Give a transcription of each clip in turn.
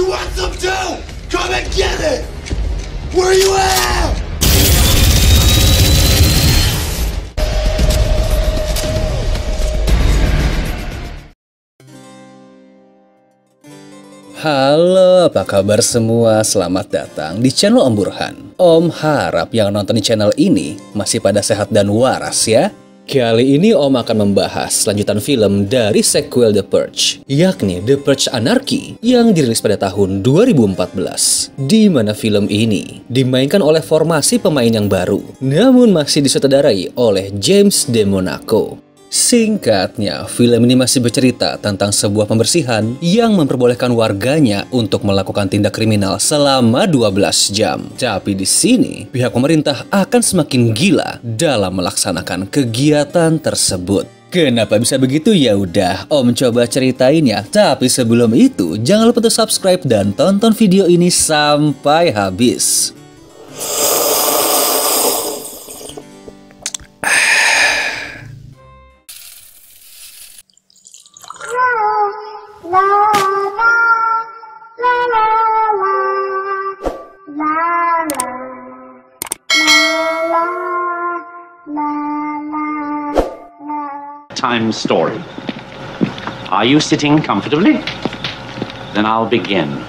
You want some too? Come and get it! Where you at? Halo, apa kabar semua? Selamat datang di channel Om Burhan. Om harap yang nonton di channel ini masih pada sehat dan waras ya. Kali ini Om akan membahas lanjutan film dari sequel The Purge, yakni The Purge Anarchy yang dirilis pada tahun 2014. Di mana film ini dimainkan oleh formasi pemain yang baru, namun masih disutradarai oleh James DeMonaco. Singkatnya, film ini masih bercerita tentang sebuah pembersihan yang memperbolehkan warganya untuk melakukan tindak kriminal selama 12 jam. Tapi di sini, pihak pemerintah akan semakin gila dalam melaksanakan kegiatan tersebut. Kenapa bisa begitu? Ya udah, Om coba ceritain ya. Tapi sebelum itu, jangan lupa untuk subscribe dan tonton video ini sampai habis. Time story. Are you sitting comfortably? Then I'll begin.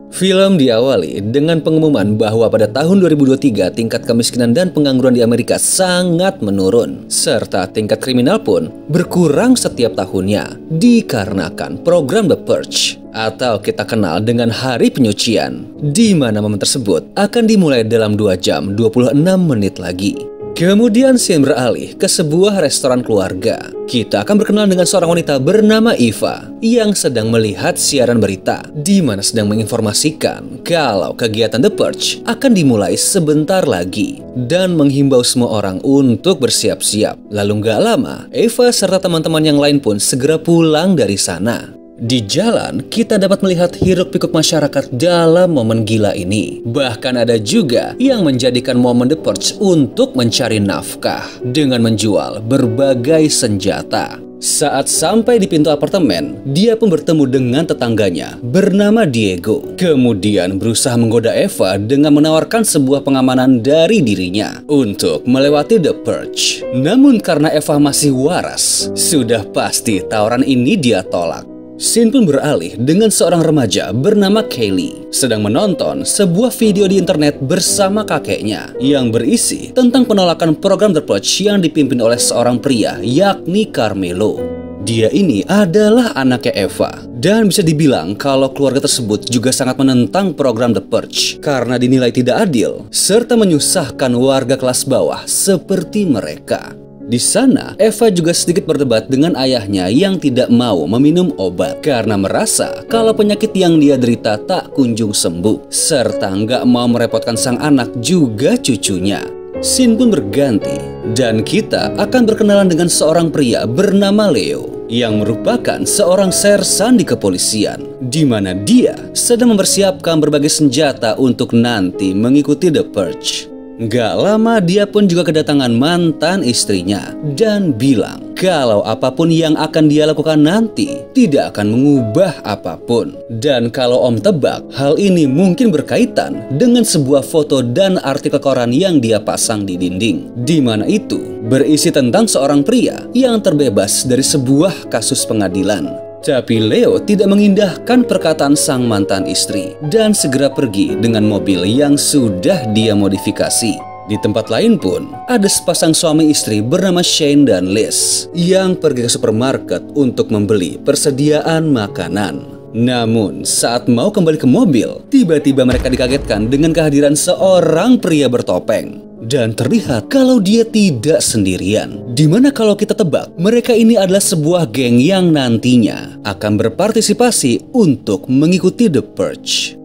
Film diawali dengan pengumuman bahwa pada tahun 2023 tingkat kemiskinan dan pengangguran di Amerika sangat menurun, serta tingkat kriminal pun berkurang setiap tahunnya dikarenakan program The Purge, atau kita kenal dengan Hari Penyucian, di mana momen tersebut akan dimulai dalam 2 jam 26 menit lagi. Kemudian scene beralih ke sebuah restoran keluarga. Kita akan berkenalan dengan seorang wanita bernama Eva yang sedang melihat siaran berita, di mana sedang menginformasikan kalau kegiatan The Purge akan dimulai sebentar lagi dan menghimbau semua orang untuk bersiap-siap. Lalu gak lama, Eva serta teman-teman yang lain pun segera pulang dari sana. Di jalan, kita dapat melihat hiruk-pikuk masyarakat dalam momen gila ini. Bahkan ada juga yang menjadikan momen The Purge untuk mencari nafkah dengan menjual berbagai senjata. Saat sampai di pintu apartemen, dia pun bertemu dengan tetangganya bernama Diego. Kemudian berusaha menggoda Eva dengan menawarkan sebuah pengamanan dari dirinya untuk melewati The Purge. Namun karena Eva masih waras, sudah pasti tawaran ini dia tolak. Scene pun beralih dengan seorang remaja bernama Kaylee sedang menonton sebuah video di internet bersama kakeknya yang berisi tentang penolakan program The Purge yang dipimpin oleh seorang pria yakni Carmelo. Dia ini adalah anaknya Eva dan bisa dibilang kalau keluarga tersebut juga sangat menentang program The Purge karena dinilai tidak adil serta menyusahkan warga kelas bawah seperti mereka. Di sana, Eva juga sedikit berdebat dengan ayahnya yang tidak mau meminum obat karena merasa kalau penyakit yang dia derita tak kunjung sembuh, serta nggak mau merepotkan sang anak juga cucunya. Scene pun berganti, dan kita akan berkenalan dengan seorang pria bernama Leo yang merupakan seorang sersan di kepolisian, di mana dia sedang mempersiapkan berbagai senjata untuk nanti mengikuti The Purge. Gak lama dia pun juga kedatangan mantan istrinya dan bilang kalau apapun yang akan dia lakukan nanti tidak akan mengubah apapun. Dan kalau Om tebak, hal ini mungkin berkaitan dengan sebuah foto dan artikel koran yang dia pasang di dinding, di mana itu berisi tentang seorang pria yang terbebas dari sebuah kasus pengadilan. Tapi Leo tidak mengindahkan perkataan sang mantan istri dan segera pergi dengan mobil yang sudah dia modifikasi. Di tempat lain pun, ada sepasang suami istri bernama Shane dan Liz yang pergi ke supermarket untuk membeli persediaan makanan. Namun, saat mau kembali ke mobil, tiba-tiba mereka dikagetkan dengan kehadiran seorang pria bertopeng. Dan terlihat kalau dia tidak sendirian. Dimana kalau kita tebak, mereka ini adalah sebuah geng yang nantinya akan berpartisipasi untuk mengikuti The Purge.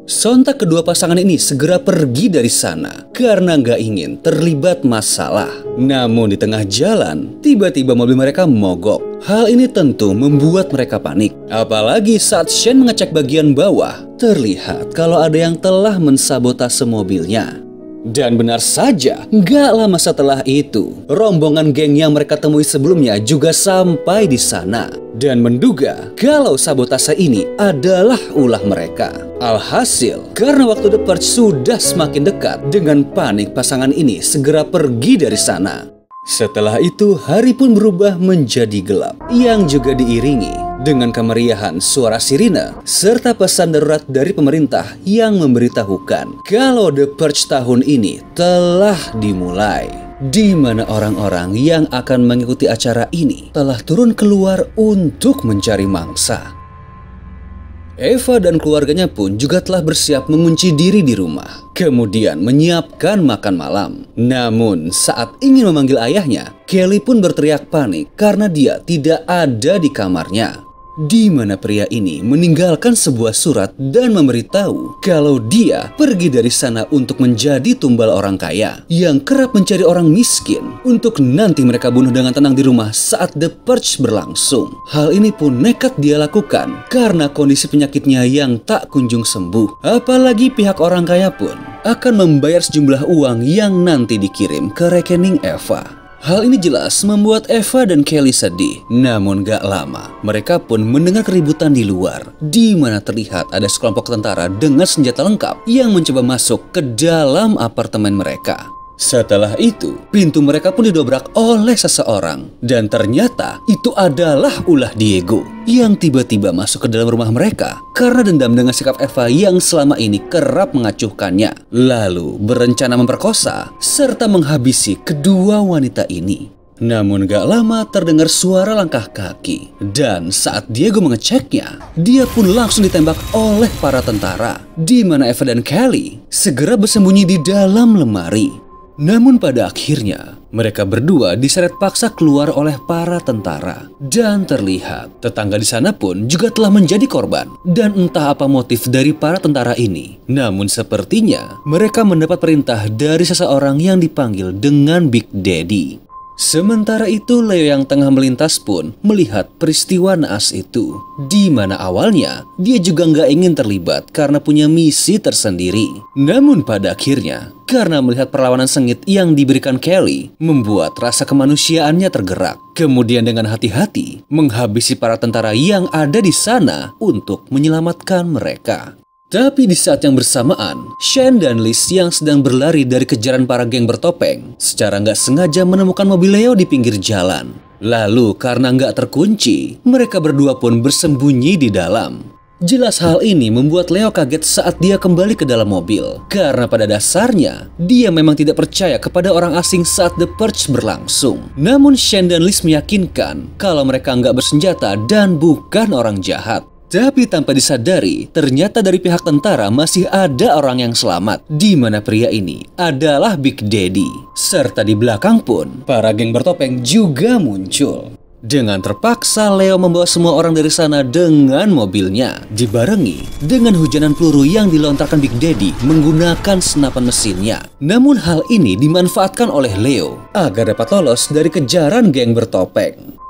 Sontak kedua pasangan ini segera pergi dari sana karena nggak ingin terlibat masalah. Namun di tengah jalan, tiba-tiba mobil mereka mogok. Hal ini tentu membuat mereka panik. Apalagi saat Shane mengecek bagian bawah, terlihat kalau ada yang telah mensabotase mobilnya. Dan benar saja, gak lama setelah itu, rombongan geng yang mereka temui sebelumnya juga sampai di sana dan menduga kalau sabotase ini adalah ulah mereka. Alhasil, karena waktu The Purge sudah semakin dekat, dengan panik pasangan ini segera pergi dari sana. Setelah itu, hari pun berubah menjadi gelap, yang juga diiringi dengan kemeriahan suara sirine serta pesan darurat dari pemerintah yang memberitahukan kalau The Purge tahun ini telah dimulai, di mana orang-orang yang akan mengikuti acara ini telah turun keluar untuk mencari mangsa. Eva dan keluarganya pun juga telah bersiap mengunci diri di rumah, kemudian menyiapkan makan malam. Namun saat ingin memanggil ayahnya, Kelly pun berteriak panik karena dia tidak ada di kamarnya, di mana pria ini meninggalkan sebuah surat dan memberitahu kalau dia pergi dari sana untuk menjadi tumbal orang kaya yang kerap mencari orang miskin untuk nanti mereka bunuh dengan tenang di rumah saat The Purge berlangsung. Hal ini pun nekat dia lakukan karena kondisi penyakitnya yang tak kunjung sembuh. Apalagi pihak orang kaya pun akan membayar sejumlah uang yang nanti dikirim ke rekening Eva. Hal ini jelas membuat Eva dan Kelly sedih. Namun gak lama, mereka pun mendengar keributan di luar, di mana terlihat ada sekelompok tentara dengan senjata lengkap yang mencoba masuk ke dalam apartemen mereka. Setelah itu, pintu mereka pun didobrak oleh seseorang. Dan ternyata itu adalah ulah Diego yang tiba-tiba masuk ke dalam rumah mereka karena dendam dengan sikap Eva yang selama ini kerap mengacuhkannya. Lalu berencana memperkosa serta menghabisi kedua wanita ini. Namun gak lama terdengar suara langkah kaki. Dan saat Diego mengeceknya, dia pun langsung ditembak oleh para tentara, di mana Eva dan Kelly segera bersembunyi di dalam lemari. Namun pada akhirnya, mereka berdua diseret paksa keluar oleh para tentara. Dan terlihat, tetangga di sana pun juga telah menjadi korban. Dan entah apa motif dari para tentara ini. Namun sepertinya, mereka mendapat perintah dari seseorang yang dipanggil dengan Big Daddy. Sementara itu, Leo yang tengah melintas pun melihat peristiwa naas itu, di mana awalnya dia juga nggak ingin terlibat karena punya misi tersendiri. Namun pada akhirnya, karena melihat perlawanan sengit yang diberikan Kelly, membuat rasa kemanusiaannya tergerak. Kemudian dengan hati-hati menghabisi para tentara yang ada di sana untuk menyelamatkan mereka. Tapi di saat yang bersamaan, Shane dan Liz yang sedang berlari dari kejaran para geng bertopeng secara nggak sengaja menemukan mobil Leo di pinggir jalan. Lalu karena nggak terkunci, mereka berdua pun bersembunyi di dalam. Jelas hal ini membuat Leo kaget saat dia kembali ke dalam mobil. Karena pada dasarnya, dia memang tidak percaya kepada orang asing saat The Purge berlangsung. Namun Shane dan Liz meyakinkan kalau mereka nggak bersenjata dan bukan orang jahat. Tapi tanpa disadari, ternyata dari pihak tentara masih ada orang yang selamat, di mana pria ini adalah Big Daddy. Serta di belakang pun, para geng bertopeng juga muncul. Dengan terpaksa, Leo membawa semua orang dari sana dengan mobilnya, dibarengi dengan hujanan peluru yang dilontarkan Big Daddy menggunakan senapan mesinnya. Namun hal ini dimanfaatkan oleh Leo agar dapat lolos dari kejaran geng bertopeng.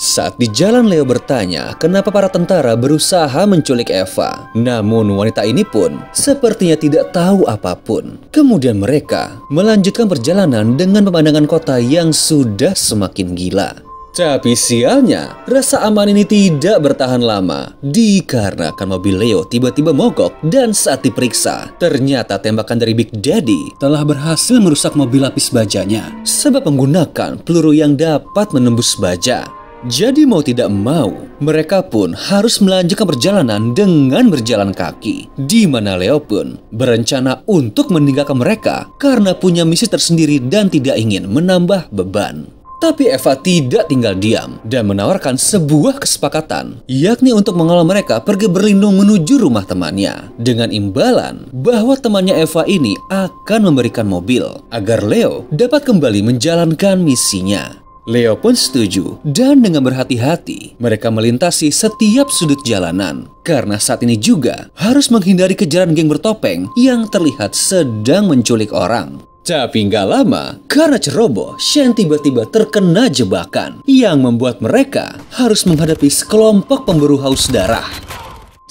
Saat di jalan, Leo bertanya kenapa para tentara berusaha menculik Eva. Namun wanita ini pun sepertinya tidak tahu apapun. Kemudian mereka melanjutkan perjalanan dengan pemandangan kota yang sudah semakin gila. Tapi sialnya, rasa aman ini tidak bertahan lama, dikarenakan mobil Leo tiba-tiba mogok dan saat diperiksa, ternyata tembakan dari Big Daddy telah berhasil merusak mobil lapis bajanya sebab menggunakan peluru yang dapat menembus baja. Jadi mau tidak mau, mereka pun harus melanjutkan perjalanan dengan berjalan kaki. Di mana Leo pun berencana untuk meninggalkan mereka karena punya misi tersendiri dan tidak ingin menambah beban. Tapi Eva tidak tinggal diam dan menawarkan sebuah kesepakatan, yakni untuk mengawal mereka pergi berlindung menuju rumah temannya. Dengan imbalan bahwa temannya Eva ini akan memberikan mobil agar Leo dapat kembali menjalankan misinya. Leo pun setuju dan dengan berhati-hati mereka melintasi setiap sudut jalanan karena saat ini juga harus menghindari kejaran geng bertopeng yang terlihat sedang menculik orang. Tapi nggak lama, karena ceroboh, Shane tiba-tiba terkena jebakan yang membuat mereka harus menghadapi sekelompok pemburu haus darah.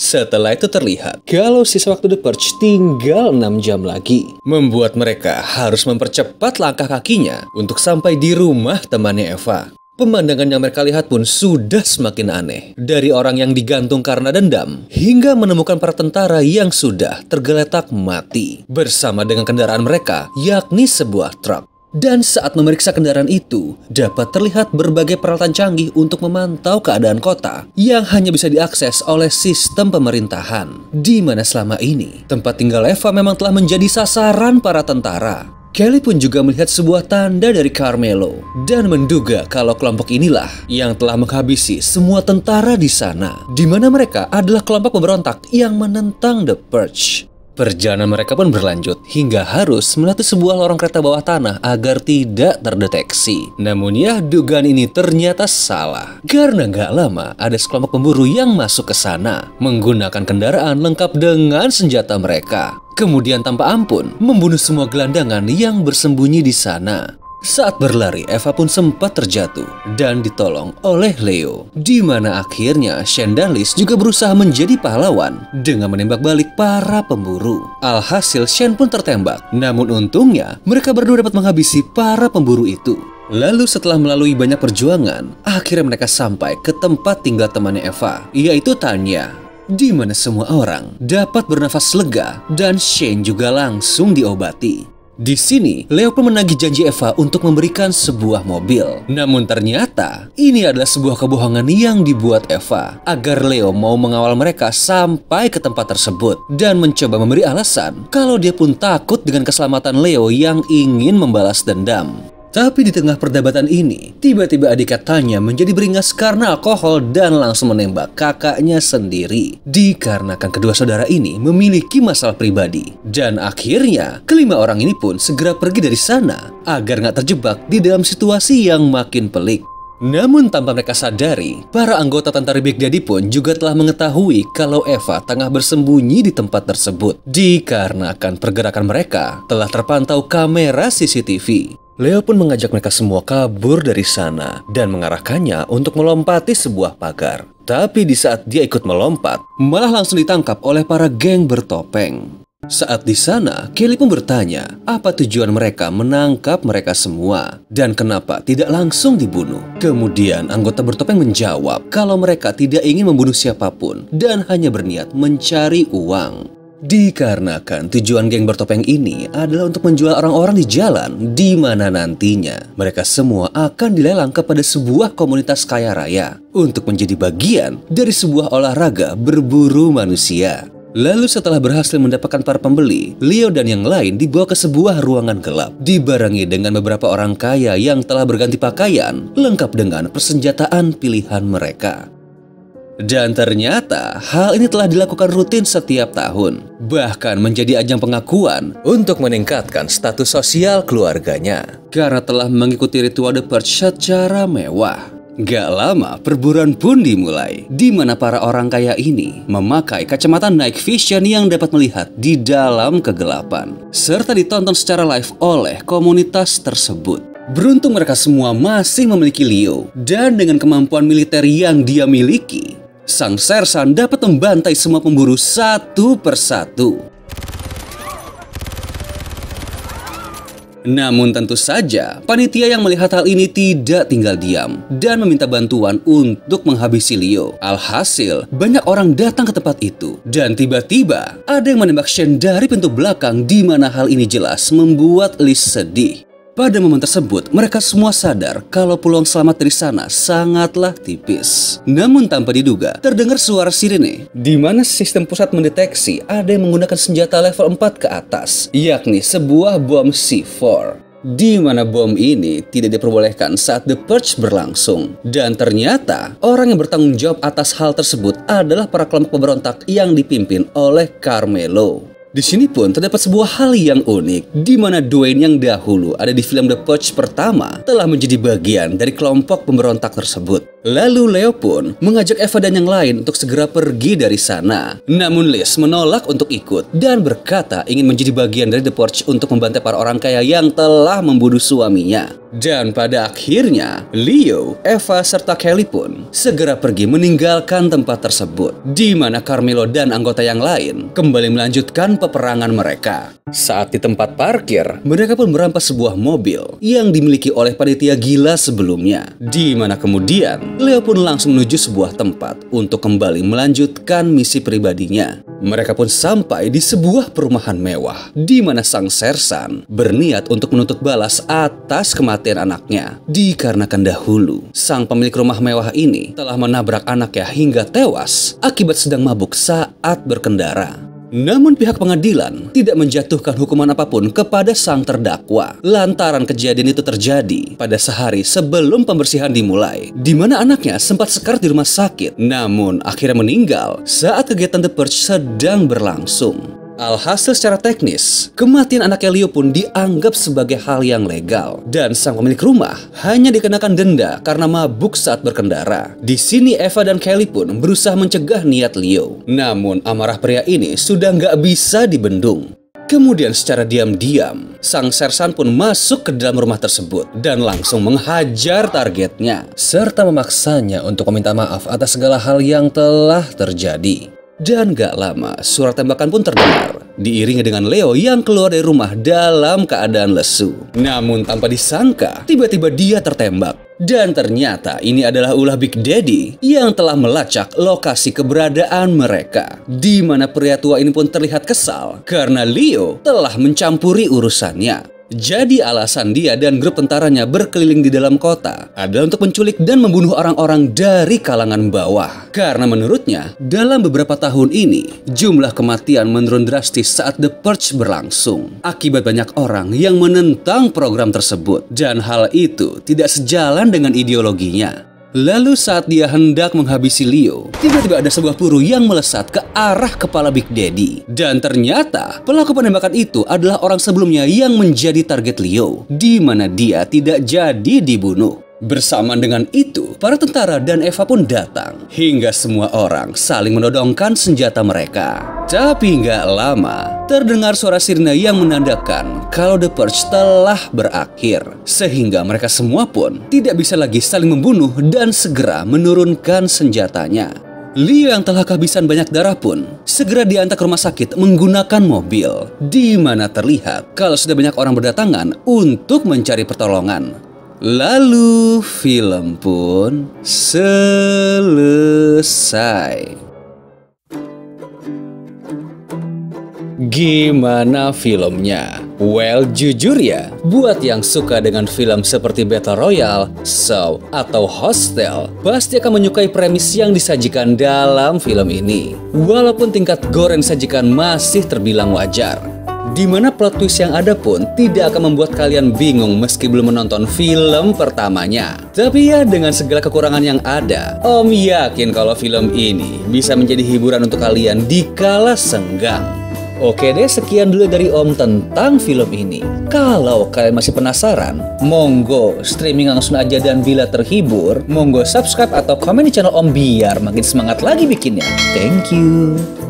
Setelah itu terlihat kalau sisa waktu The Purge tinggal 6 jam lagi, membuat mereka harus mempercepat langkah kakinya untuk sampai di rumah temannya Eva. Pemandangan yang mereka lihat pun sudah semakin aneh. Dari orang yang digantung karena dendam, hingga menemukan para tentara yang sudah tergeletak mati bersama dengan kendaraan mereka, yakni sebuah truk. Dan saat memeriksa kendaraan itu, dapat terlihat berbagai peralatan canggih untuk memantau keadaan kota yang hanya bisa diakses oleh sistem pemerintahan. Di mana selama ini, tempat tinggal Eva memang telah menjadi sasaran para tentara. Kelly pun juga melihat sebuah tanda dari Carmelo dan menduga kalau kelompok inilah yang telah menghabisi semua tentara di sana, di mana mereka adalah kelompok pemberontak yang menentang The Purge. Perjalanan mereka pun berlanjut hingga harus melalui sebuah lorong kereta bawah tanah agar tidak terdeteksi. Namun ya, dugaan ini ternyata salah. Karena nggak lama ada sekelompok pemburu yang masuk ke sana menggunakan kendaraan lengkap dengan senjata mereka. Kemudian tanpa ampun membunuh semua gelandangan yang bersembunyi di sana. Saat berlari, Eva pun sempat terjatuh dan ditolong oleh Leo, di mana akhirnya Shane dan Liz juga berusaha menjadi pahlawan dengan menembak balik para pemburu. Alhasil Shane pun tertembak, namun untungnya mereka berdua dapat menghabisi para pemburu itu. Lalu setelah melalui banyak perjuangan, akhirnya mereka sampai ke tempat tinggal temannya Eva, yaitu Tanya, di mana semua orang dapat bernafas lega dan Shane juga langsung diobati. Di sini, Leo pun menagih janji Eva untuk memberikan sebuah mobil. Namun ternyata, ini adalah sebuah kebohongan yang dibuat Eva agar Leo mau mengawal mereka sampai ke tempat tersebut dan mencoba memberi alasan kalau dia pun takut dengan keselamatan Leo yang ingin membalas dendam. Tapi di tengah perdebatan ini, tiba-tiba adik Tanya menjadi beringas karena alkohol dan langsung menembak kakaknya sendiri. Dikarenakan kedua saudara ini memiliki masalah pribadi. Dan akhirnya, kelima orang ini pun segera pergi dari sana agar nggak terjebak di dalam situasi yang makin pelik. Namun tanpa mereka sadari, para anggota tentara Big Daddy pun juga telah mengetahui kalau Eva tengah bersembunyi di tempat tersebut. Dikarenakan pergerakan mereka telah terpantau kamera CCTV. Leo pun mengajak mereka semua kabur dari sana dan mengarahkannya untuk melompati sebuah pagar. Tapi di saat dia ikut melompat, malah langsung ditangkap oleh para geng bertopeng. Saat di sana, Kelly pun bertanya apa tujuan mereka menangkap mereka semua dan kenapa tidak langsung dibunuh. Kemudian anggota bertopeng menjawab kalau mereka tidak ingin membunuh siapapun dan hanya berniat mencari uang. Dikarenakan tujuan geng bertopeng ini adalah untuk menjual orang-orang di jalan, di mana nantinya mereka semua akan dilelang kepada sebuah komunitas kaya raya untuk menjadi bagian dari sebuah olahraga berburu manusia. Lalu setelah berhasil mendapatkan para pembeli, Leo dan yang lain dibawa ke sebuah ruangan gelap, dibarengi dengan beberapa orang kaya yang telah berganti pakaian, lengkap dengan persenjataan pilihan mereka. Dan ternyata hal ini telah dilakukan rutin setiap tahun, bahkan menjadi ajang pengakuan untuk meningkatkan status sosial keluarganya karena telah mengikuti ritual The Purge secara mewah. Gak lama perburuan pun dimulai, di mana para orang kaya ini memakai kacamata night vision yang dapat melihat di dalam kegelapan, serta ditonton secara live oleh komunitas tersebut. Beruntung mereka semua masih memiliki Leo, dan dengan kemampuan militer yang dia miliki, sang sersan dapat membantai semua pemburu satu persatu. Namun tentu saja, panitia yang melihat hal ini tidak tinggal diam dan meminta bantuan untuk menghabisi Leo. Alhasil, banyak orang datang ke tempat itu dan tiba-tiba ada yang menembak Shane dari pintu belakang, di mana hal ini jelas membuat Liz sedih. Pada momen tersebut, mereka semua sadar kalau peluang selamat dari sana sangatlah tipis. Namun tanpa diduga, terdengar suara sirene, di mana sistem pusat mendeteksi ada yang menggunakan senjata level 4 ke atas, yakni sebuah bom C4. Di mana bom ini tidak diperbolehkan saat The Purge berlangsung. Dan ternyata, orang yang bertanggung jawab atas hal tersebut adalah para kelompok pemberontak yang dipimpin oleh Carmelo. Di sini pun terdapat sebuah hal yang unik, di mana Dwayne yang dahulu ada di film The Purge pertama telah menjadi bagian dari kelompok pemberontak tersebut. Lalu Leo pun mengajak Eva dan yang lain untuk segera pergi dari sana. Namun Liz menolak untuk ikut dan berkata ingin menjadi bagian dari The Purge untuk membantai para orang kaya yang telah membunuh suaminya. Dan pada akhirnya, Leo, Eva, serta Kelly pun segera pergi meninggalkan tempat tersebut, di mana Carmelo dan anggota yang lain kembali melanjutkan peperangan mereka. Saat di tempat parkir, mereka pun merampas sebuah mobil yang dimiliki oleh panitia gila sebelumnya, di mana kemudian Leo pun langsung menuju sebuah tempat untuk kembali melanjutkan misi pribadinya. Mereka pun sampai di sebuah perumahan mewah, di mana sang sersan berniat untuk menuntut balas atas kematian anaknya. Dikarenakan dahulu, sang pemilik rumah mewah ini telah menabrak anaknya hingga tewas akibat sedang mabuk saat berkendara. Namun pihak pengadilan tidak menjatuhkan hukuman apapun kepada sang terdakwa lantaran kejadian itu terjadi pada sehari sebelum pembersihan dimulai, di mana anaknya sempat sekarat di rumah sakit namun akhirnya meninggal saat kegiatan The Purge sedang berlangsung. Alhasil secara teknis, kematian anak Leo pun dianggap sebagai hal yang legal dan sang pemilik rumah hanya dikenakan denda karena mabuk saat berkendara. Di sini Eva dan Kelly pun berusaha mencegah niat Leo, namun amarah pria ini sudah nggak bisa dibendung. Kemudian secara diam-diam, sang sersan pun masuk ke dalam rumah tersebut dan langsung menghajar targetnya serta memaksanya untuk meminta maaf atas segala hal yang telah terjadi. Dan gak lama, suara tembakan pun terdengar, diiringi dengan Leo yang keluar dari rumah dalam keadaan lesu. Namun tanpa disangka, tiba-tiba dia tertembak. Dan ternyata ini adalah ulah Big Daddy yang telah melacak lokasi keberadaan mereka. Di mana pria tua ini pun terlihat kesal karena Leo telah mencampuri urusannya. Jadi alasan dia dan grup tentaranya berkeliling di dalam kota adalah untuk menculik dan membunuh orang-orang dari kalangan bawah. Karena menurutnya, dalam beberapa tahun ini, jumlah kematian menurun drastis saat The Purge berlangsung. Akibat banyak orang yang menentang program tersebut. Dan hal itu tidak sejalan dengan ideologinya. Lalu saat dia hendak menghabisi Leo, tiba-tiba ada sebuah peluru yang melesat ke arah kepala Big Daddy. Dan ternyata pelaku penembakan itu adalah orang sebelumnya yang menjadi target Leo, di mana dia tidak jadi dibunuh. Bersamaan dengan itu, para tentara dan Eva pun datang, hingga semua orang saling menodongkan senjata mereka. Tapi nggak lama, terdengar suara sirine yang menandakan kalau The Purge telah berakhir. Sehingga mereka semua pun tidak bisa lagi saling membunuh dan segera menurunkan senjatanya. Leo yang telah kehabisan banyak darah pun segera diantar ke rumah sakit menggunakan mobil, di mana terlihat kalau sudah banyak orang berdatangan untuk mencari pertolongan. Lalu film pun selesai. Gimana filmnya? Well, jujur ya, buat yang suka dengan film seperti Battle Royale, Saw, atau Hostel, pasti akan menyukai premis yang disajikan dalam film ini. Walaupun tingkat gore yang disajikan masih terbilang wajar, di mana plot twist yang ada pun tidak akan membuat kalian bingung meski belum menonton film pertamanya. Tapi ya, dengan segala kekurangan yang ada, Om yakin kalau film ini bisa menjadi hiburan untuk kalian di kala senggang. Oke deh, sekian dulu dari Om tentang film ini. Kalau kalian masih penasaran, monggo streaming langsung aja, dan bila terhibur, monggo subscribe atau komen di channel Om biar makin semangat lagi bikinnya. Thank you.